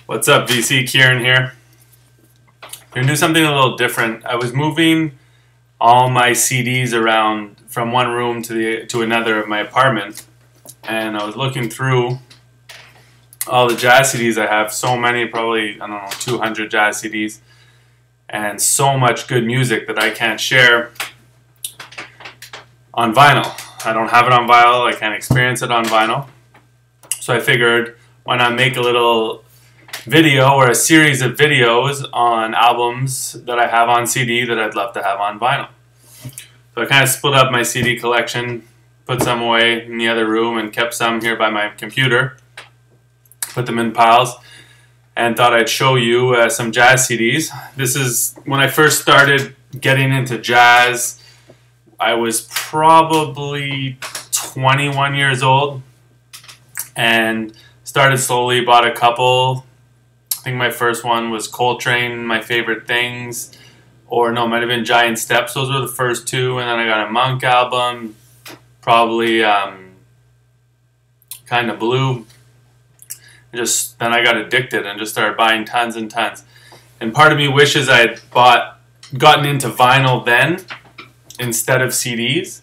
What's up, VC? Kieran here. I'm gonna do something a little different. I was moving all my CDs around from one room to another of my apartment, and I was looking through all the jazz CDs I have. So many, probably, I don't know, 200 jazz CDs, and so much good music that I can't share on vinyl. I don't have it on vinyl. I can't experience it on vinyl. So I figured, why not make a little video or a series of videos on albums that I have on CD that I'd love to have on vinyl. So I kind of split up my CD collection, put some away in the other room and kept some here by my computer, put them in piles, and thought I'd show you some jazz CDs. This is when I first started getting into jazz. I was probably 21 years old and started slowly, bought a couple. I think my first one was Coltrane, My Favorite Things, or no, it might have been Giant Steps. Those were the first two, and then I got a Monk album, probably Kind of Blue. Then I got addicted and just started buying tons and tons. And part of me wishes I had gotten into vinyl then instead of CDs,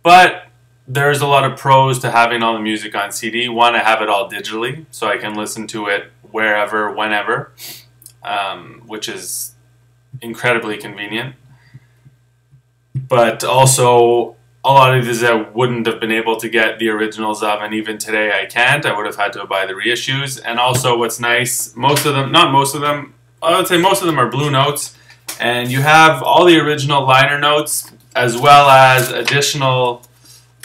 but there's a lot of pros to having all the music on CD. One, I have it all digitally, so I can listen to it wherever, whenever, which is incredibly convenient. But also, a lot of these I wouldn't have been able to get the originals of, and even today I can't. I would have had to buy the reissues. And also, what's nice, most of them, not most of them, I would say most of them are Blue Notes, and you have all the original liner notes as well as additional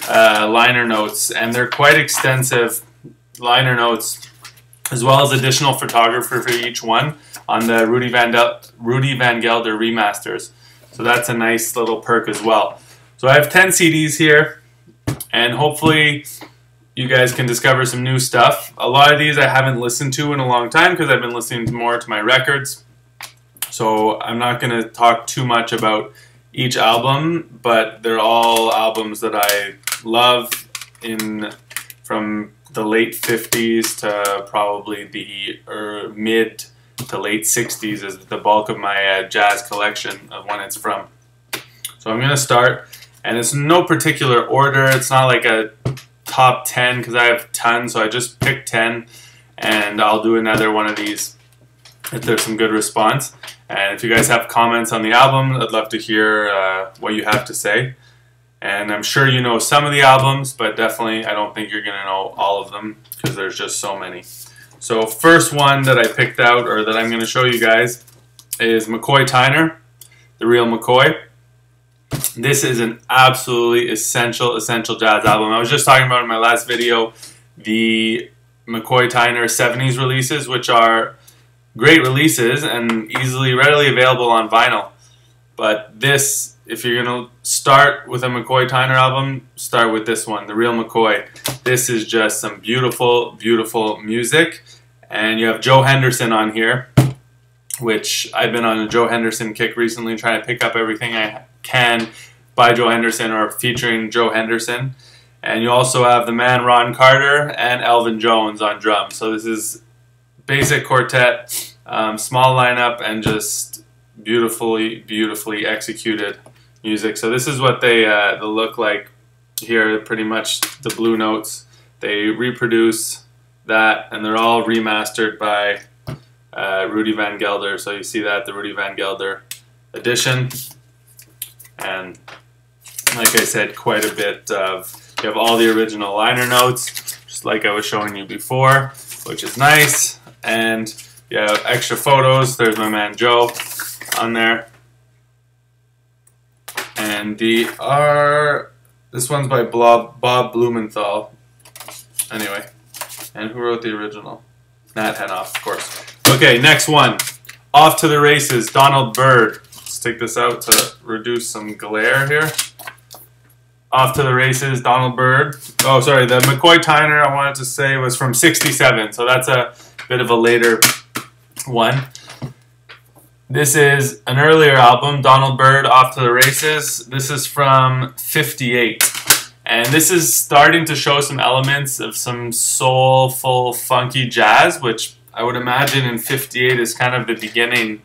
liner notes, and they're quite extensive liner notes, as well as additional photography for each one on the Rudy Van Gelder remasters. So that's a nice little perk as well. So I have 10 CDs here, and hopefully you guys can discover some new stuff. A lot of these I haven't listened to in a long time because I've been listening more to my records. So I'm not going to talk too much about each album, but they're all albums that I love from the late 50s to probably the mid to late 60s is the bulk of my jazz collection of when it's from. So I'm going to start, and it's no particular order. It's not like a top 10 because I have tons, so I just picked 10, and I'll do another one of these if there's some good response. And if you guys have comments on the album, I'd love to hear what you have to say. And I'm sure you know some of the albums, but definitely I don't think you're going to know all of them because there's just so many. So first one that I picked out, or that I'm going to show you guys, is McCoy Tyner, The Real McCoy. This is an absolutely essential jazz album. I was just talking about in my last video the McCoy Tyner 70s releases, which are great releases and readily available on vinyl. But this, if you're going to start with a McCoy Tyner album, start with this one, The Real McCoy. This is just some beautiful, beautiful music. And you have Joe Henderson on here, which I've been on a Joe Henderson kick recently, trying to pick up everything I can by Joe Henderson or featuring Joe Henderson. And you also have the man Ron Carter and Elvin Jones on drums. So this is basic quartet, small lineup, and just beautifully, beautifully executed music. So this is what they look like here, pretty much the Blue Notes. They reproduce that, and they're all remastered by Rudy Van Gelder. So you see that, the Rudy Van Gelder edition. And like I said, quite a bit of, you have all the original liner notes, just like I was showing you before, which is nice. And you have extra photos. There's my man Joe on there. And this one's by Bob Blumenthal. Anyway, and who wrote the original? Nat Henoff, of course. Okay, next one. Off to the Races, Donald Byrd. Let's take this out to reduce some glare here. Off to the Races, Donald Byrd. Oh, sorry, the McCoy Tyner I wanted to say was from '67, so that's a bit of a later one. This is an earlier album, Donald Byrd, Off to the Races. This is from '58. And this is starting to show some elements of some soulful, funky jazz, which I would imagine in 58 is kind of the beginning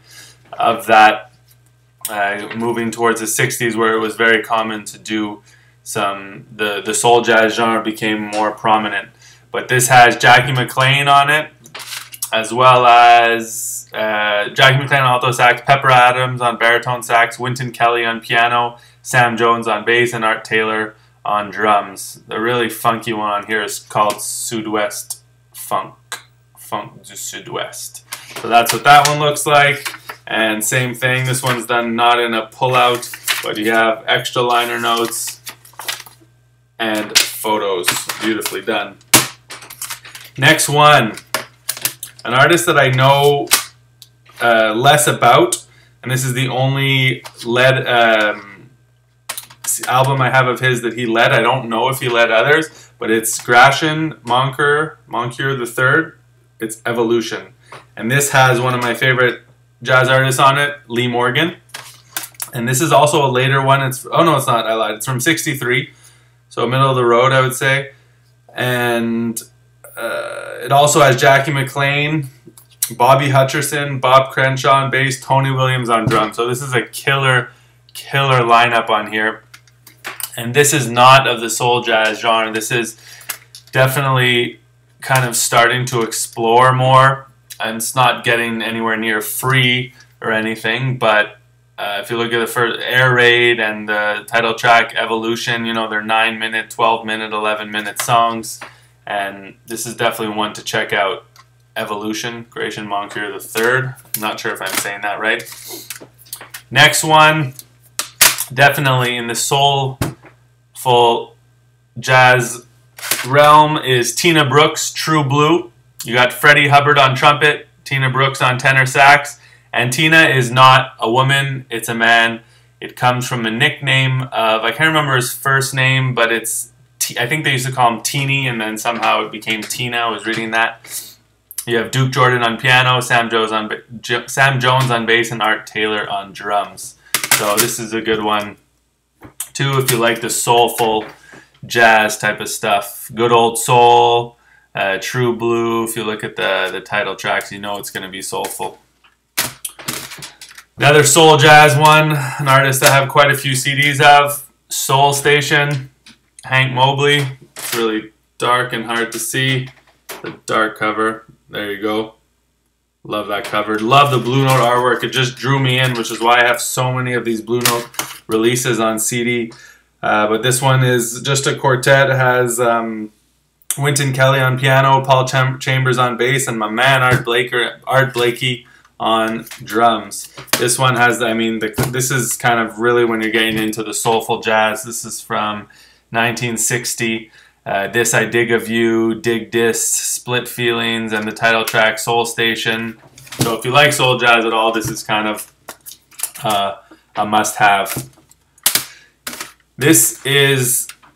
of that, moving towards the 60s, where it was very common to do the soul jazz genre became more prominent. But this has Jackie McLean on it, as well as Jackie McLean on alto sax, Pepper Adams on baritone sax, Wynton Kelly on piano, Sam Jones on bass, and Art Taylor on drums. The really funky one on here is called Sud-West Funk du Sud-West. So that's what that one looks like. And same thing, this one's done not in a pull-out, but you have extra liner notes and photos. Beautifully done. Next one, an artist that I know less about, and this is the only lead album I have of his that he led. I don't know if he led others, but it's Gratian Moncure III. It's Evolution. And this has one of my favorite jazz artists on it, Lee Morgan. And this is also a later one. Oh no, it's not. I lied. It's from '63, so middle of the road, I would say. And it also has Jackie McLean, Bobby Hutcherson, Bob Crenshaw on bass, Tony Williams on drums. So this is a killer lineup on here. And this is not of the soul jazz genre. This is definitely kind of starting to explore more. And it's not getting anywhere near free or anything, but if you look at the first Air Raid and the title track Evolution, you know, they're 9-minute, 12-minute, 11-minute songs, and this is definitely one to check out. Evolution, Gratian Moncure III. I'm not sure if I'm saying that right. Next one, definitely in the soulful jazz realm, is Tina Brooks, True Blue. You got Freddie Hubbard on trumpet, Tina Brooks on tenor sax, and Tina is not a woman, it's a man. It comes from a nickname of, I can't remember his first name, but it's, I think they used to call him Teeny, and then somehow it became Tina. I was reading that. You have Duke Jordan on piano, Sam Jones on bass, and Art Taylor on drums. So this is a good one, too, if you like the soulful jazz type of stuff. Good old soul. True Blue, if you look at the title tracks, you know it's going to be soulful. Another soul jazz one, an artist I have quite a few CDs of, Soul Station, Hank Mobley. It's really dark and hard to see. The dark cover. There you go. Love that cover. Love the Blue Note artwork. It just drew me in, which is why I have so many of these Blue Note releases on CD. But this one is just a quartet. It has Wynton Kelly on piano, Paul Chambers on bass, and my man Art Blakey on drums. This one has, I mean, this is kind of really when you're getting into the soulful jazz. This is from 1960. This I Dig of You, Dig Dis, Split Feelings, and the title track Soul Station. So if you like soul jazz at all, this is kind of a must-have.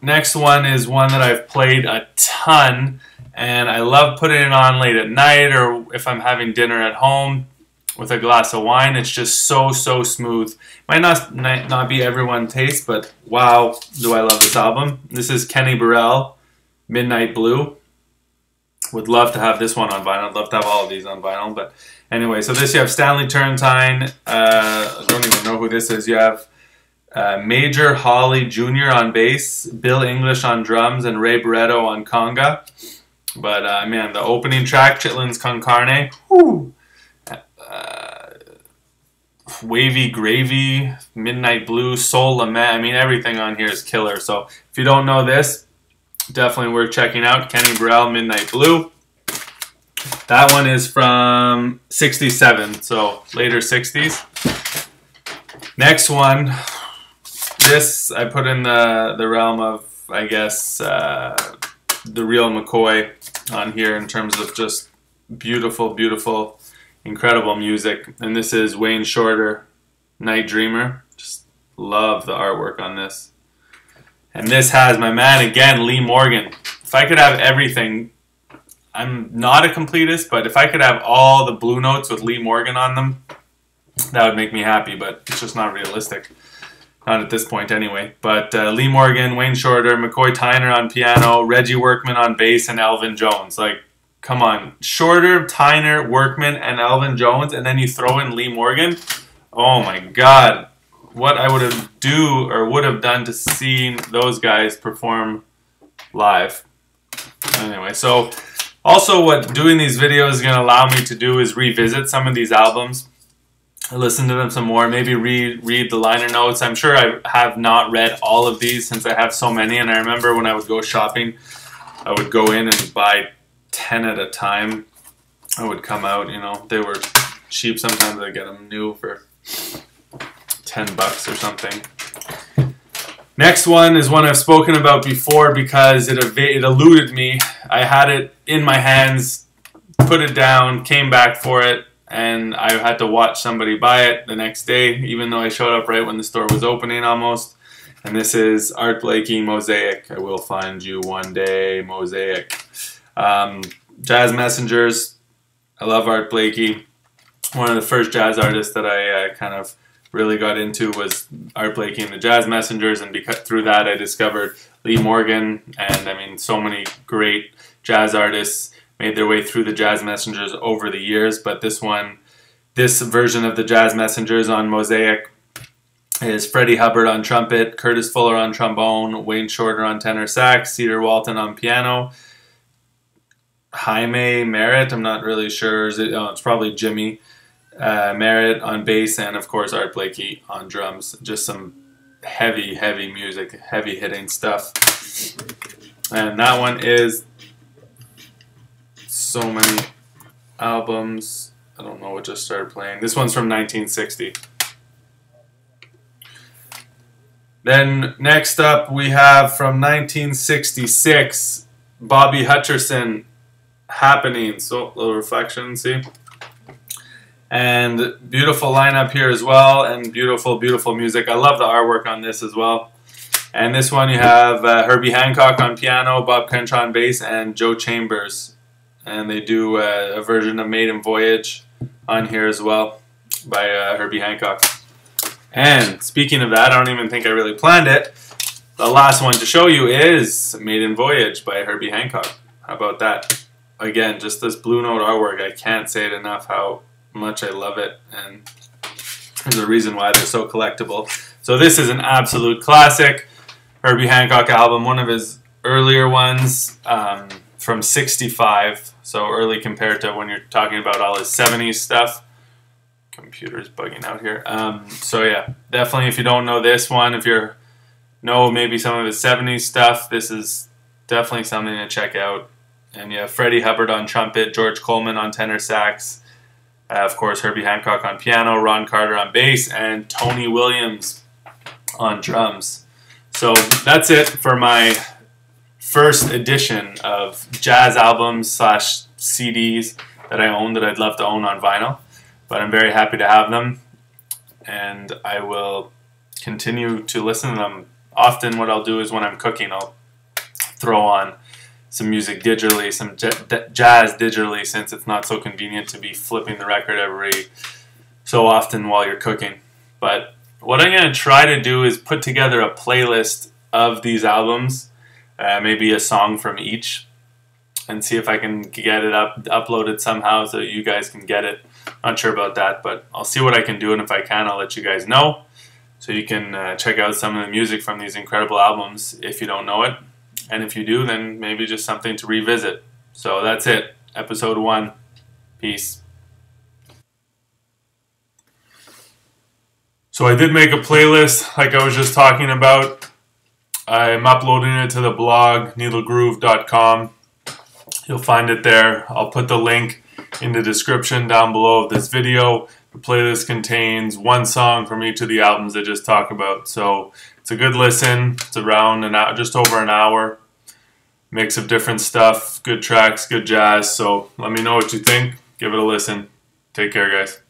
Next one is one that I've played a ton, and I love putting it on late at night or if I'm having dinner at home with a glass of wine. It's just so smooth. Might not be everyone's taste, but wow, do I love this album. This is Kenny Burrell, Midnight Blue. Would love to have this one on vinyl. I'd love to have all of these on vinyl, but anyway, so this you have Stanley Turrentine. I don't even know who this is. You have Major Hawley Jr. on bass, Bill English on drums, and Ray Barretto on conga. But man, the opening track, Chitlin's Con Carne, whoo, Wavy Gravy, Midnight Blue, Soul Lament. I mean, everything on here is killer. So if you don't know this, definitely worth checking out. Kenny Burrell, Midnight Blue. That one is from '67, so later '60s. Next one. This I put in the realm of, I guess, the real McCoy on here in terms of just beautiful, incredible music. And this is Wayne Shorter, Night Dreamer. Just love the artwork on this. And this has my man again, Lee Morgan. If I could have everything, I'm not a completist, but if I could have all the Blue Notes with Lee Morgan on them, that would make me happy, but it's just not realistic. Not at this point anyway. But Lee Morgan, Wayne Shorter, McCoy Tyner on piano, Reggie Workman on bass, and Elvin Jones. Like, Come on. Shorter, Tyner, Workman, and Elvin Jones, and then you throw in Lee Morgan. Oh my God. What I would have done to see those guys perform live. Anyway, so also what doing these videos is going to allow me to do is revisit some of these albums, listen to them some more, maybe read the liner notes. I'm sure I have not read all of these since I have so many, and I remember when I would go shopping, I would go in and buy 10 at a time. I would come out, you know, they were cheap. Sometimes I get them new for $10 or something. Next one is one I've spoken about before because it eluded me. I had it in my hands, put it down, came back for it, and I had to watch somebody buy it the next day, even though I showed up right when the store was opening almost. And this is Art Blakey, Mosaic. I Will Find You One Day, Mosaic. Jazz Messengers. I love Art Blakey. One of the first jazz artists that I kind of really got into was Art Blakey and the Jazz Messengers, and through that I discovered Lee Morgan, and I mean so many great jazz artists made their way through the Jazz Messengers over the years. But this version of the Jazz Messengers on Mosaic is Freddie Hubbard on trumpet, Curtis Fuller on trombone, Wayne Shorter on tenor sax, Cedar Walton on piano, Jaime Merritt, I'm not really sure, it's probably Jimmy Merritt on bass, and of course Art Blakey on drums. Just some heavy music, heavy hitting stuff. And that one is so many albums. I don't know what just started playing. This one's from 1960. Then next up we have from 1966 Bobby Hutcherson, Happening. So little reflection, see? And beautiful lineup here as well, and beautiful music. I love the artwork on this as well. And this one you have Herbie Hancock on piano, Bob Crenshaw on bass, and Joe Chambers. And they do a version of Maiden Voyage on here as well by Herbie Hancock. And speaking of that, I don't even think I really planned it. The last one to show you is Maiden Voyage by Herbie Hancock. How about that? Again, just this Blue Note artwork. I can't say it enough how much I love it, and there's a reason why they're so collectible. So this is an absolute classic Herbie Hancock album, one of his earlier ones from '65, so early compared to when you're talking about all his '70s stuff. Computer's bugging out here. So yeah, definitely if you don't know this one, if you know maybe some of his '70s stuff, this is definitely something to check out. And you have Freddie Hubbard on trumpet, George Coleman on tenor sax, of course Herbie Hancock on piano, Ron Carter on bass, and Tony Williams on drums. So that's it for my first edition of jazz albums / CDs that I own, that I'd love to own on vinyl. But I'm very happy to have them, and I will continue to listen to them. Often what I'll do is when I'm cooking, I'll throw on some music digitally, some jazz digitally, since it's not so convenient to be flipping the record every so often while you're cooking. But what I'm going to try to do is put together a playlist of these albums, maybe a song from each, and see if I can get it uploaded somehow so you guys can get it. Not sure about that, but I'll see what I can do, and if I can, I'll let you guys know, so you can check out some of the music from these incredible albums if you don't know it. And if you do, then maybe just something to revisit. So that's it. Episode 1. Peace. So I did make a playlist like I was just talking about. I'm uploading it to the blog, NeedleGroove.com. You'll find it there. I'll put the link in the description down below of this video. The playlist contains one song from each of the albums I just talked about. So it's a good listen. It's around an hour, just over an hour. Mix of different stuff, good tracks, good jazz. So let me know what you think. Give it a listen. Take care, guys.